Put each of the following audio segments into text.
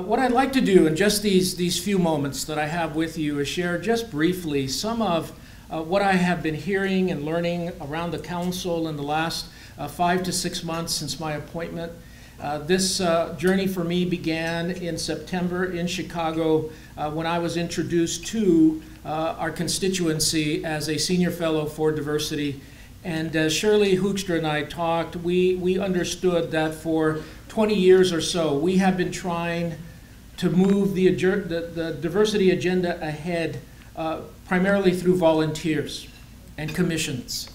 What I'd like to do in just these few moments that I have with you is share just briefly some of what I have been hearing and learning around the council in the last 5 to 6 months since my appointment. This journey for me began in September in Chicago when I was introduced to our constituency as a senior fellow for diversity. And as Shirley Hoekstra and I talked, we understood that for 20 years or so, we have been trying to move the diversity agenda ahead primarily through volunteers and commissions.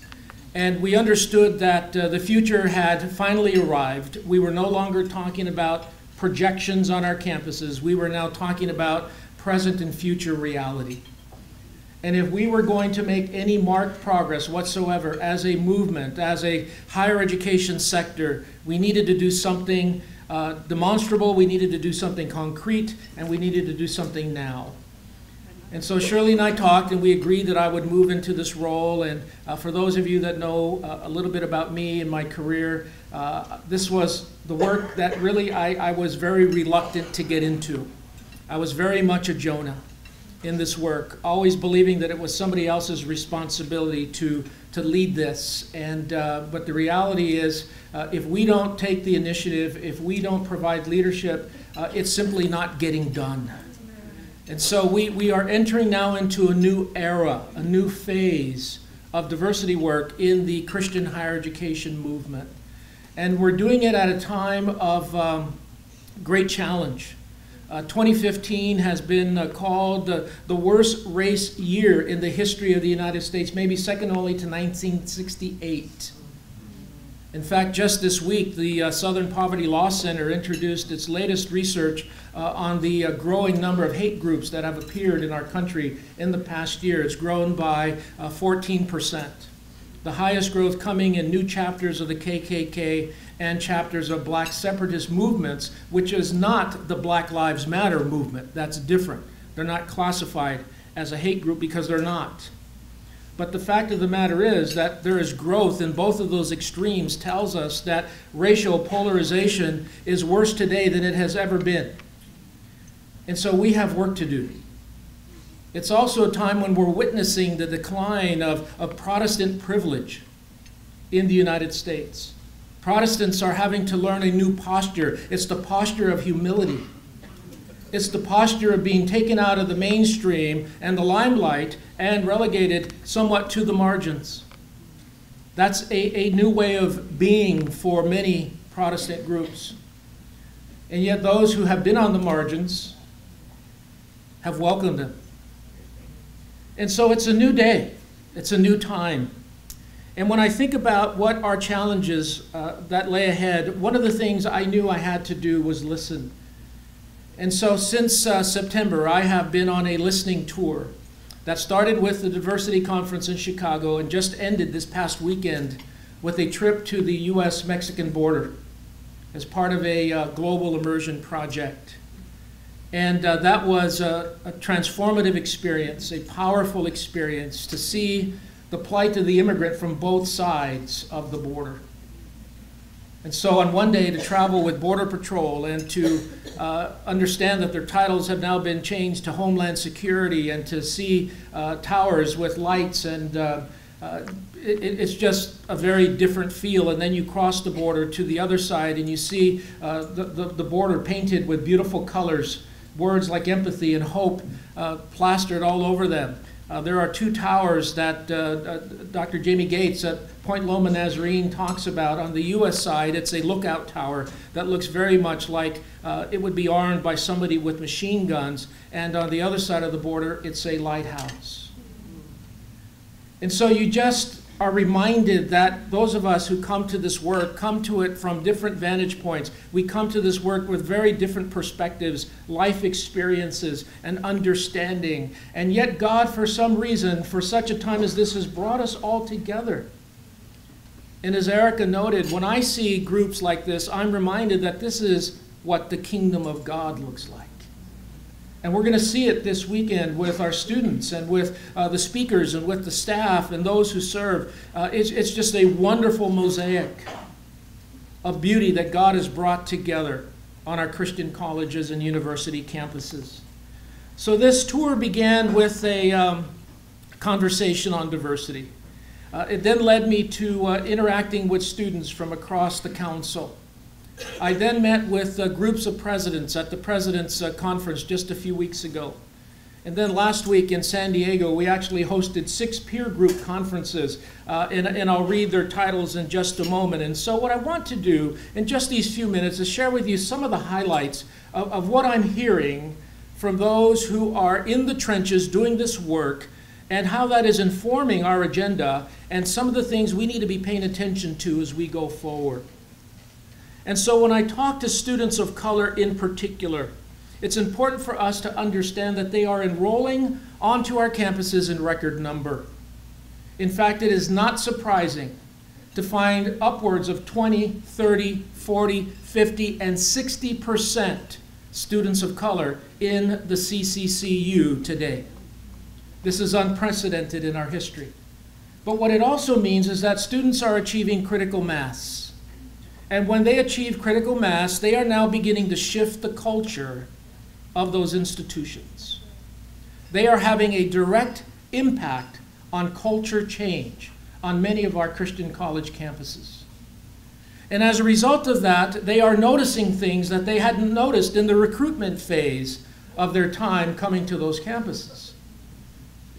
And we understood that the future had finally arrived. We were no longer talking about projections on our campuses. We were now talking about present and future reality. And if we were going to make any marked progress whatsoever as a movement, as a higher education sector, we needed to do something demonstrable, we needed to do something concrete, and we needed to do something now. And so Shirley and I talked, and we agreed that I would move into this role. And for those of you that know a little bit about me and my career, this was the work that really I was very reluctant to get into. I was very much a Jonah in this work, always believing that it was somebody else's responsibility to lead this. And but the reality is, if we don't take the initiative, if we don't provide leadership, it's simply not getting done. And so we are entering now into a new era, a new phase of diversity work in the Christian higher education movement. And we're doing it at a time of great challenge. 2015 has been called the worst race year in the history of the United States, maybe second only to 1968. In fact, just this week, the Southern Poverty Law Center introduced its latest research on the growing number of hate groups that have appeared in our country in the past year. It's grown by 14%. The highest growth coming in new chapters of the KKK and chapters of black separatist movements, which is not the Black Lives Matter movement. That's different. They're not classified as a hate group because they're not. But the fact of the matter is that there is growth in both of those extremes tells us that racial polarization is worse today than it has ever been. And so we have work to do. It's also a time when we're witnessing the decline of Protestant privilege in the United States. Protestants are having to learn a new posture. It's the posture of humility. It's the posture of being taken out of the mainstream and the limelight and relegated somewhat to the margins. That's a new way of being for many Protestant groups. And yet those who have been on the margins have welcomed them. And so it's a new day. It's a new time. And when I think about what our challenges that lay ahead, one of the things I knew I had to do was listen. And so since September, I have been on a listening tour that started with the Diversity Conference in Chicago and just ended this past weekend with a trip to the U.S.-Mexican border as part of a global immersion project. And that was a transformative experience, a powerful experience to see the plight of the immigrant from both sides of the border. And so on one day to travel with Border Patrol and to understand that their titles have now been changed to Homeland Security and to see towers with lights and it's just a very different feel. And then you cross the border to the other side and you see the border painted with beautiful colors, words like empathy and hope plastered all over them. There are two towers that Dr. Jamie Gates at Point Loma Nazarene talks about. On the U.S. side, it's a lookout tower that looks very much like it would be armed by somebody with machine guns. And on the other side of the border, it's a lighthouse. And so you just are reminded that those of us who come to this work come to it from different vantage points. We come to this work with very different perspectives, life experiences, and understanding. And yet God, for some reason, for such a time as this, has brought us all together. And as Erica noted, when I see groups like this, I'm reminded that this is what the kingdom of God looks like. And we're going to see it this weekend with our students and with the speakers and with the staff and those who serve. It's just a wonderful mosaic of beauty that God has brought together on our Christian colleges and university campuses. So this tour began with a conversation on diversity. It then led me to interacting with students from across the council. I then met with groups of presidents at the President's Conference just a few weeks ago. And then last week in San Diego, we actually hosted 6 peer group conferences, and I'll read their titles in just a moment. And so what I want to do in just these few minutes is share with you some of the highlights of what I'm hearing from those who are in the trenches doing this work, and how that is informing our agenda and some of the things we need to be paying attention to as we go forward. And so when I talk to students of color in particular, it's important for us to understand that they are enrolling onto our campuses in record number. In fact, it is not surprising to find upwards of 20, 30, 40, 50, and 60% students of color in the CCCU today. This is unprecedented in our history. But what it also means is that students are achieving critical mass. And when they achieve critical mass, they are now beginning to shift the culture of those institutions. They are having a direct impact on culture change on many of our Christian college campuses. And as a result of that, they are noticing things that they hadn't noticed in the recruitment phase of their time coming to those campuses.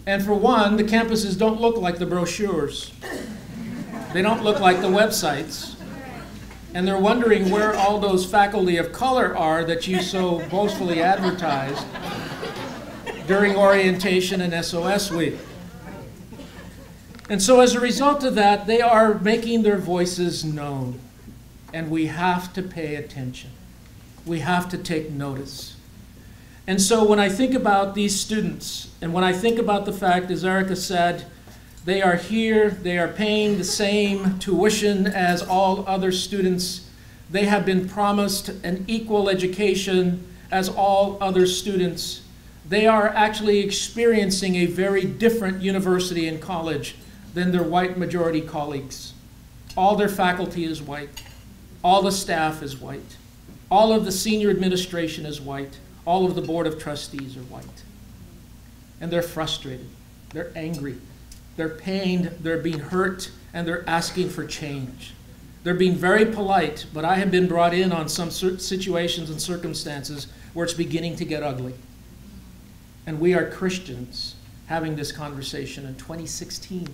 And for one, the campuses don't look like the brochures. They don't look like the websites. And they're wondering where all those faculty of color are that you so boastfully advertised during orientation and SOS week. And so as a result of that, they are making their voices known. And we have to pay attention. We have to take notice. And so when I think about these students, and when I think about the fact, as Erica said, they are here, they are paying the same tuition as all other students. They have been promised an equal education as all other students. They are actually experiencing a very different university and college than their white majority colleagues. All their faculty is white. All the staff is white. All of the senior administration is white. All of the board of trustees are white. And they're frustrated. They're angry. They're pained, they're being hurt, and they're asking for change. They're being very polite, but I have been brought in on some situations and circumstances where it's beginning to get ugly. And we are Christians having this conversation in 2016.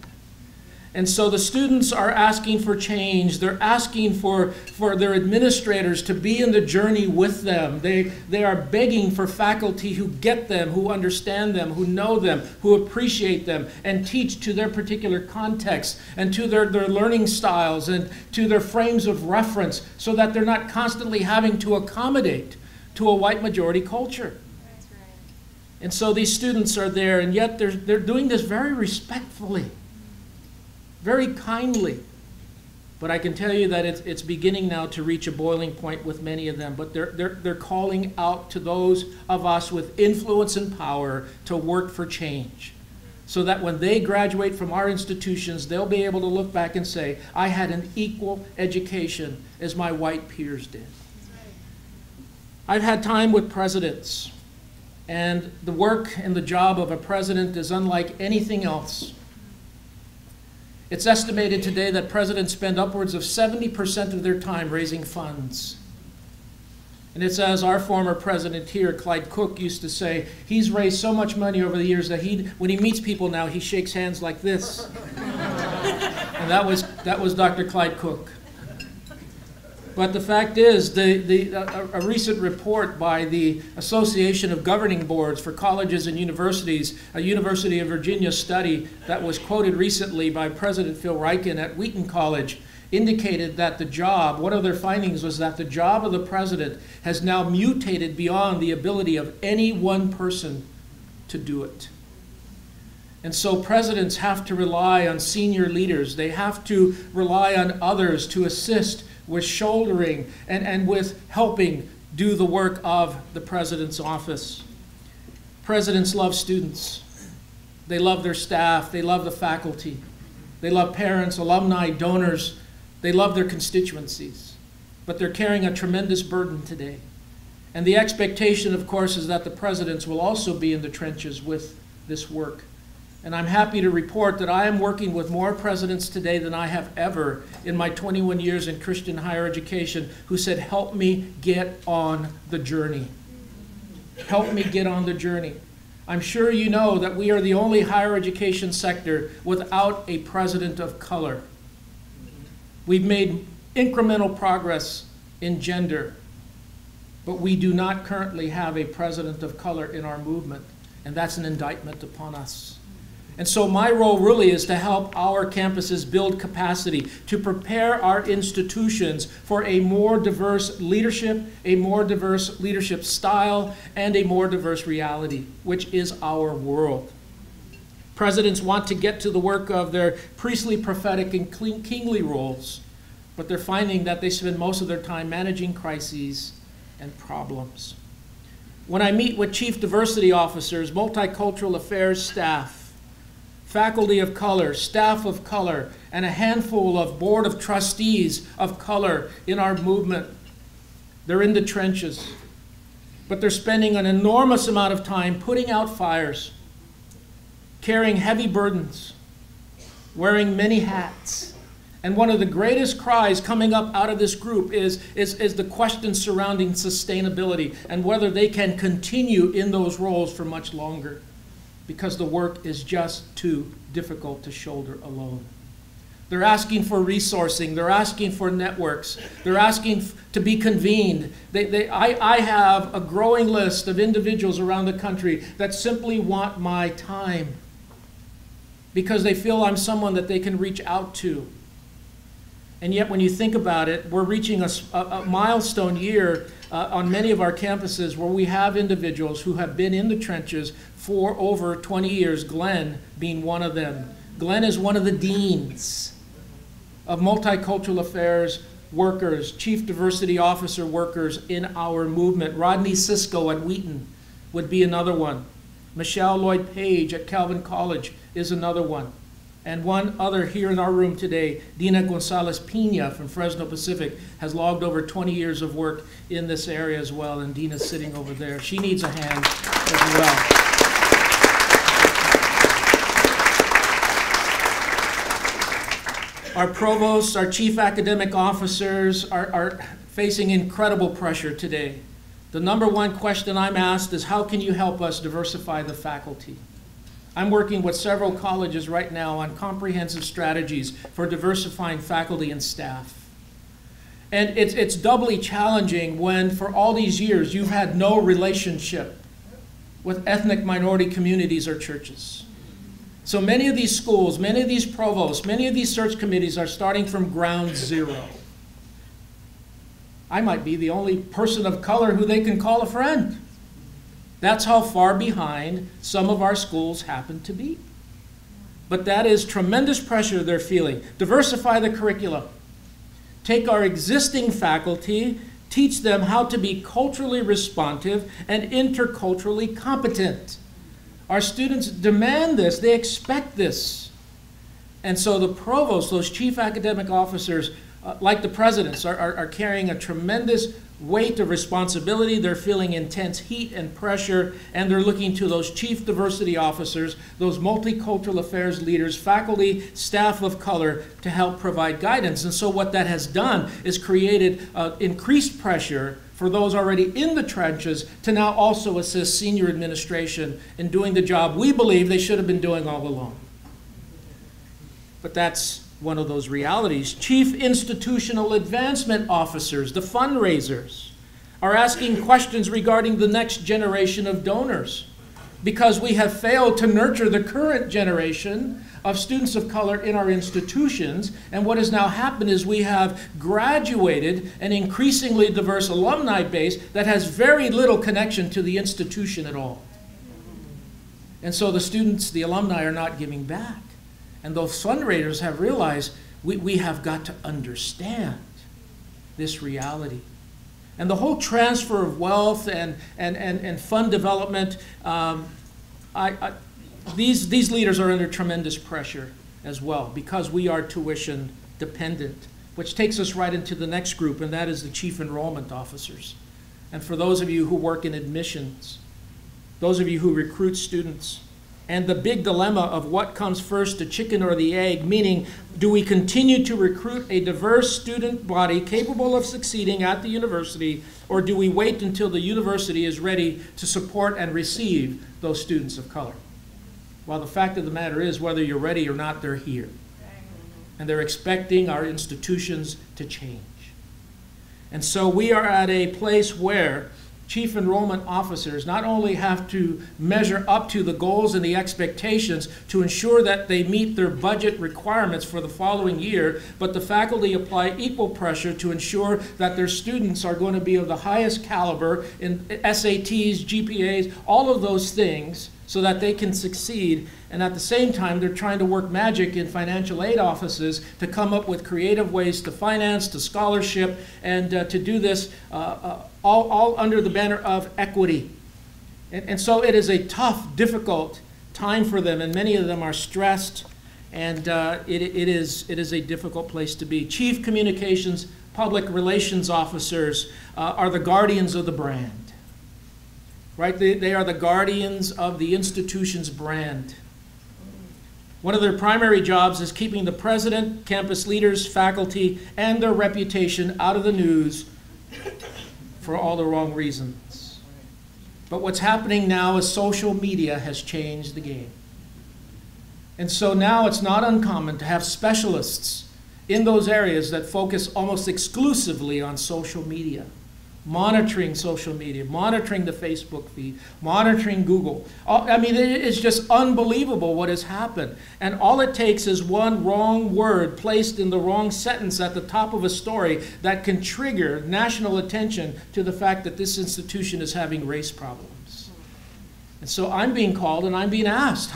And so the students are asking for change. They're asking for their administrators to be in the journey with them. They are begging for faculty who get them, who understand them, who know them, who appreciate them, and teach to their particular context and to their learning styles and to their frames of reference, so that they're not constantly having to accommodate to a white majority culture. That's right. And so these students are there, and yet they're doing this very respectfully, very kindly. But I can tell you that it's beginning now to reach a boiling point with many of them. But they're calling out to those of us with influence and power to work for change, so that when they graduate from our institutions, they'll be able to look back and say, I had an equal education as my white peers did. I've had time with presidents, and the work and the job of a president is unlike anything else. It's estimated today that presidents spend upwards of 70% of their time raising funds. And it's as our former president here, Clyde Cook, used to say, he's raised so much money over the years that when he meets people now, he shakes hands like this. And that was Dr. Clyde Cook. But the fact is, a recent report by the Association of Governing Boards for Colleges and Universities, a University of Virginia study that was quoted recently by President Phil Ryken at Wheaton College, indicated that one of their findings was that the job of the president has now mutated beyond the ability of any one person to do it. And so presidents have to rely on senior leaders. They have to rely on others to assist with shouldering and with helping do the work of the president's office. Presidents love students. They love their staff. They love the faculty. They love parents, alumni, donors. They love their constituencies. But they're carrying a tremendous burden today. And the expectation, of course, is that the presidents will also be in the trenches with this work. And I'm happy to report that I am working with more presidents today than I have ever in my 21 years in Christian higher education who said, help me get on the journey. Help me get on the journey. I'm sure you know that we are the only higher education sector without a president of color. We've made incremental progress in gender, but we do not currently have a president of color in our movement, and that's an indictment upon us. And so my role really is to help our campuses build capacity, to prepare our institutions for a more diverse leadership style, and a more diverse reality, which is our world. Presidents want to get to the work of their priestly, prophetic, and kingly roles, but they're finding that they spend most of their time managing crises and problems. When I meet with chief diversity officers, multicultural affairs staff, faculty of color, staff of color, and a handful of board of trustees of color in our movement, they're in the trenches, but they're spending an enormous amount of time putting out fires, carrying heavy burdens, wearing many hats. And one of the greatest cries coming up out of this group is the question surrounding sustainability and whether they can continue in those roles for much longer, because the work is just too difficult to shoulder alone. They're asking for resourcing. They're asking for networks. They're asking to be convened. I have a growing list of individuals around the country that simply want my time because they feel I'm someone that they can reach out to. And yet when you think about it, we're reaching a milestone year on many of our campuses where we have individuals who have been in the trenches for over 20 years, Glenn being one of them. Glenn is one of the deans of multicultural affairs workers, chief diversity officer workers in our movement. Rodney Sisko at Wheaton would be another one. Michelle Lloyd Page at Calvin College is another one. And one other here in our room today, Dina Gonzalez Pina from Fresno Pacific, has logged over 20 years of work in this area as well, and Dina's sitting over there. She needs a hand as well. Our provosts, our chief academic officers are facing incredible pressure today. The number one question I'm asked is, how can you help us diversify the faculty? I'm working with several colleges right now on comprehensive strategies for diversifying faculty and staff. And it's doubly challenging when, for all these years, you've had no relationship with ethnic minority communities or churches. So many of these schools, many of these provosts, many of these search committees are starting from ground zero. I might be the only person of color who they can call a friend. That's how far behind some of our schools happen to be. But that is tremendous pressure they're feeling. Diversify the curriculum. Take our existing faculty, teach them how to be culturally responsive and interculturally competent. Our students demand this. They expect this. And so the provosts, those chief academic officers, like the presidents, are carrying a tremendous weight of responsibility. They're feeling intense heat and pressure, and they're looking to those chief diversity officers, those multicultural affairs leaders, faculty, staff of color to help provide guidance. And so what that has done is created increased pressure for those already in the trenches to now also assist senior administration in doing the job we believe they should have been doing all along. But that's one of those realities. Chief institutional advancement officers, the fundraisers, are asking questions regarding the next generation of donors because we have failed to nurture the current generation of students of color in our institutions. And what has now happened is we have graduated an increasingly diverse alumni base that has very little connection to the institution at all. And so the students, the alumni, are not giving back. And those fundraisers have realized we have got to understand this reality. And the whole transfer of wealth and fund development, these leaders are under tremendous pressure as well because we are tuition dependent, which takes us right into the next group, and that is the chief enrollment officers. and for those of you who work in admissions, those of you who recruit students, and the big dilemma of what comes first, the chicken or the egg, meaning do we continue to recruit a diverse student body capable of succeeding at the university, or do we wait until the university is ready to support and receive those students of color? Well, the fact of the matter is, whether you're ready or not, they're here. And they're expecting our institutions to change. And so we are at a place where chief enrollment officers not only have to measure up to the goals and the expectations to ensure that they meet their budget requirements for the following year, but the faculty apply equal pressure to ensure that their students are going to be of the highest caliber in SATs, GPAs, all of those things, so that they can succeed. And at the same time, they're trying to work magic in financial aid offices to come up with creative ways to finance, to scholarship, and to do this all under the banner of equity. And so it is a tough, difficult time for them, and many of them are stressed, and it is a difficult place to be. Chief communications, public relations officers are the guardians of the brand. Right? They are the guardians of the institution's brand. One of their primary jobs is keeping the president, campus leaders, faculty, and their reputation out of the news for all the wrong reasons. But what's happening now is social media has changed the game. And so now it's not uncommon to have specialists in those areas that focus almost exclusively on social media. Monitoring social media, monitoring the Facebook feed, monitoring Google. I mean, it's just unbelievable what has happened. And all it takes is one wrong word placed in the wrong sentence at the top of a story that can trigger national attention to the fact that this institution is having race problems. And so I'm being called and I'm being asked,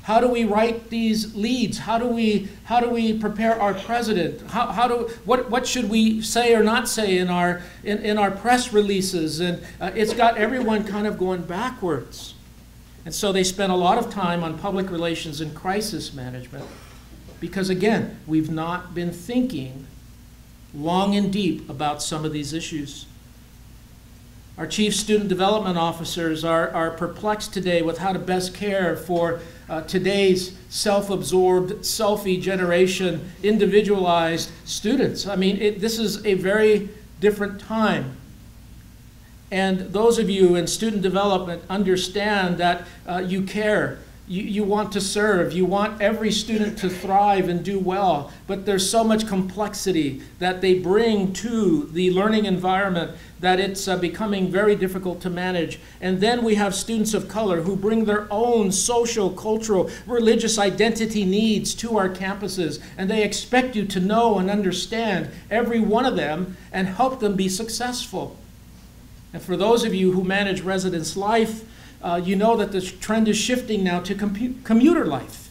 how do we write these leads? How do we prepare our president? What should we say or not say in our press releases? And it's got everyone kind of going backwards. And so they spend a lot of time on public relations and crisis management because, again, we've not been thinking long and deep about some of these issues. Our chief student development officers are perplexed today with how to best care for today's self-absorbed, selfie generation, individualized students. I mean, this is a very different time. And those of you in student development understand that you care. You want to serve. You want every student to thrive and do well. But there's so much complexity that they bring to the learning environment that it's becoming very difficult to manage. And then we have students of color who bring their own social, cultural, religious identity needs to our campuses. And they expect you to know and understand every one of them and help them be successful. And for those of you who manage residence life, you know that the trend is shifting now to commuter life.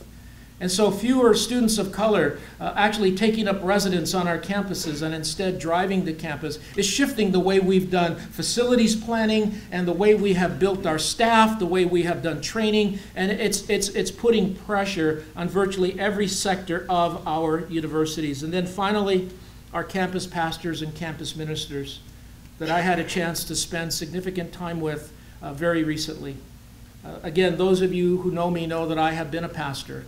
And so fewer students of color actually taking up residence on our campuses and instead driving to campus is shifting the way we've done facilities planning and the way we have built our staff, the way we have done training, and it's putting pressure on virtually every sector of our universities. And then finally, our campus pastors and campus ministers that I had a chance to spend significant time with very recently. Again, those of you who know me know that I have been a pastor.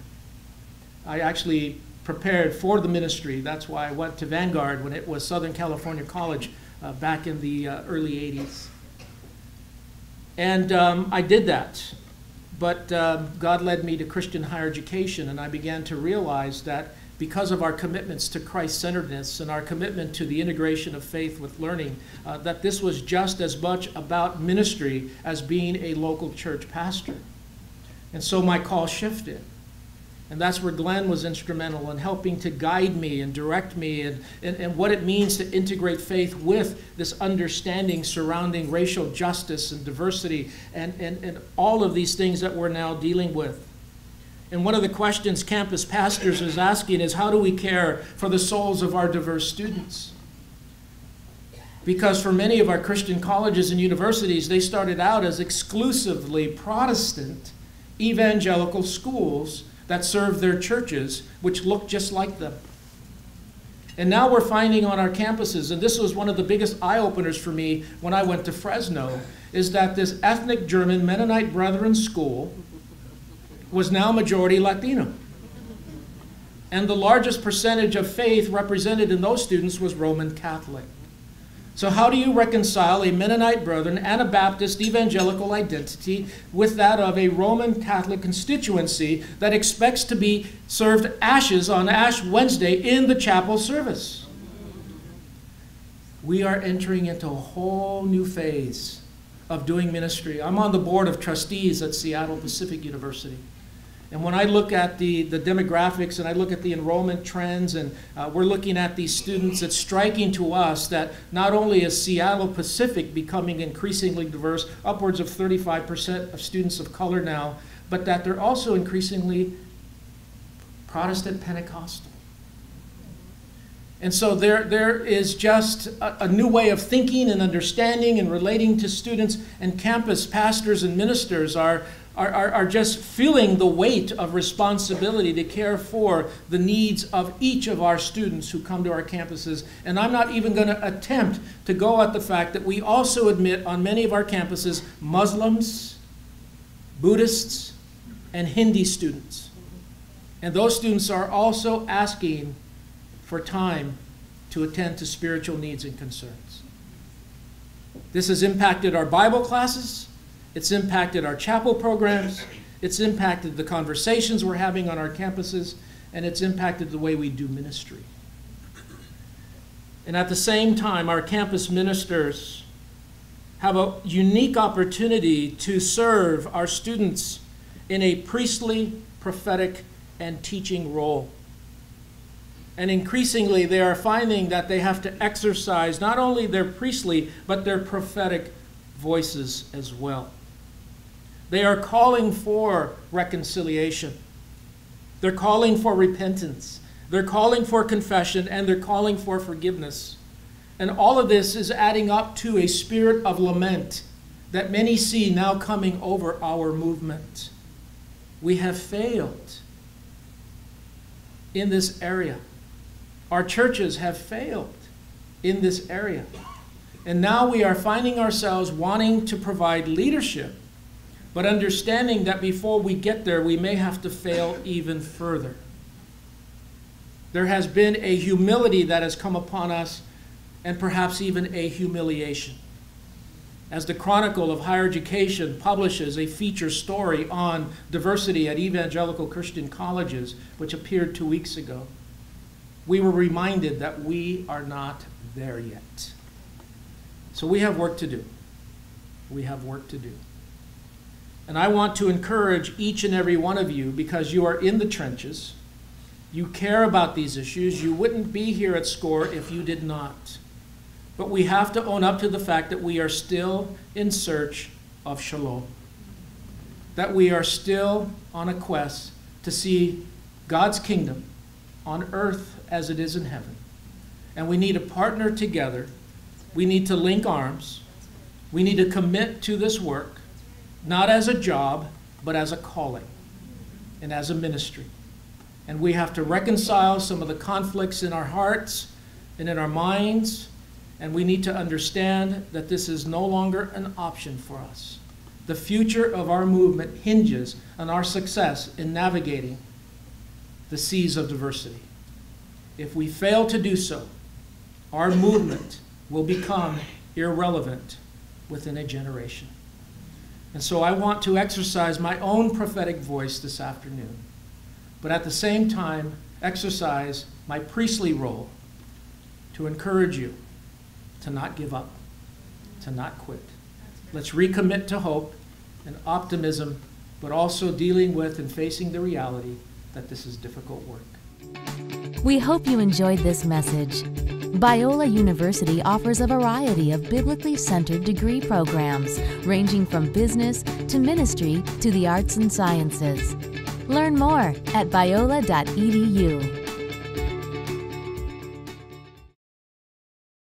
I actually prepared for the ministry. That's why I went to Vanguard when it was Southern California College back in the early 80s. And I did that. But God led me to Christian higher education, and I began to realize that because of our commitments to Christ-centeredness and our commitment to the integration of faith with learning, that this was just as much about ministry as being a local church pastor. And so my call shifted. And that's where Glenn was instrumental in helping to guide me and direct me and what it means to integrate faith with this understanding surrounding racial justice and diversity and all of these things that we're now dealing with. And one of the questions campus pastors is asking is, how do we care for the souls of our diverse students? Because for many of our Christian colleges and universities, they started out as exclusively Protestant evangelical schools that served their churches, which looked just like them. And now we're finding on our campuses, and this was one of the biggest eye-openers for me when I went to Fresno, is that this ethnic German Mennonite Brethren school was now majority Latino. And the largest percentage of faith represented in those students was Roman Catholic. So how do you reconcile a Mennonite Brethren, Anabaptist, evangelical identity with that of a Roman Catholic constituency that expects to be served ashes on Ash Wednesday in the chapel service? We are entering into a whole new phase of doing ministry. I'm on the board of trustees at Seattle Pacific University. And when I look at the demographics and I look at the enrollment trends and we're looking at these students, it's striking to us that not only is Seattle Pacific becoming increasingly diverse, upwards of 35% of students of color now, but that they're also increasingly Protestant Pentecostal. And so there is just a new way of thinking and understanding and relating to students, and campus pastors and ministers are just feeling the weight of responsibility to care for the needs of each of our students who come to our campuses. And I'm not even going to attempt to go at the fact that we also admit on many of our campuses Muslims, Buddhists, and Hindi students. And those students are also asking for time to attend to spiritual needs and concerns. This has impacted our Bible classes. It's impacted our chapel programs, it's impacted the conversations we're having on our campuses, and it's impacted the way we do ministry. And at the same time, our campus ministers have a unique opportunity to serve our students in a priestly, prophetic, and teaching role. And increasingly, they are finding that they have to exercise not only their priestly, but their prophetic voices as well. They are calling for reconciliation. They're calling for repentance. They're calling for confession, and they're calling for forgiveness. And all of this is adding up to a spirit of lament that many see now coming over our movement. We have failed in this area. Our churches have failed in this area. And now we are finding ourselves wanting to provide leadership, but understanding that before we get there, we may have to fail even further. There has been a humility that has come upon us, and perhaps even a humiliation. As the Chronicle of Higher Education publishes a feature story on diversity at evangelical Christian colleges, which appeared 2 weeks ago, we were reminded that we are not there yet. So we have work to do. We have work to do. And I want to encourage each and every one of you, because you are in the trenches, you care about these issues, you wouldn't be here at SCORR if you did not. But we have to own up to the fact that we are still in search of shalom. That we are still on a quest to see God's kingdom on earth as it is in heaven. And we need to partner together. We need to link arms. We need to commit to this work, not as a job, but as a calling and as a ministry. And we have to reconcile some of the conflicts in our hearts and in our minds, and we need to understand that this is no longer an option for us. The future of our movement hinges on our success in navigating the seas of diversity. If we fail to do so, our movement will become irrelevant within a generation. And so I want to exercise my own prophetic voice this afternoon, but at the same time exercise my priestly role to encourage you to not give up, to not quit. Let's recommit to hope and optimism, but also dealing with and facing the reality that this is difficult work. We hope you enjoyed this message. Biola University offers a variety of biblically centered degree programs, ranging from business to ministry to the arts and sciences. Learn more at biola.edu.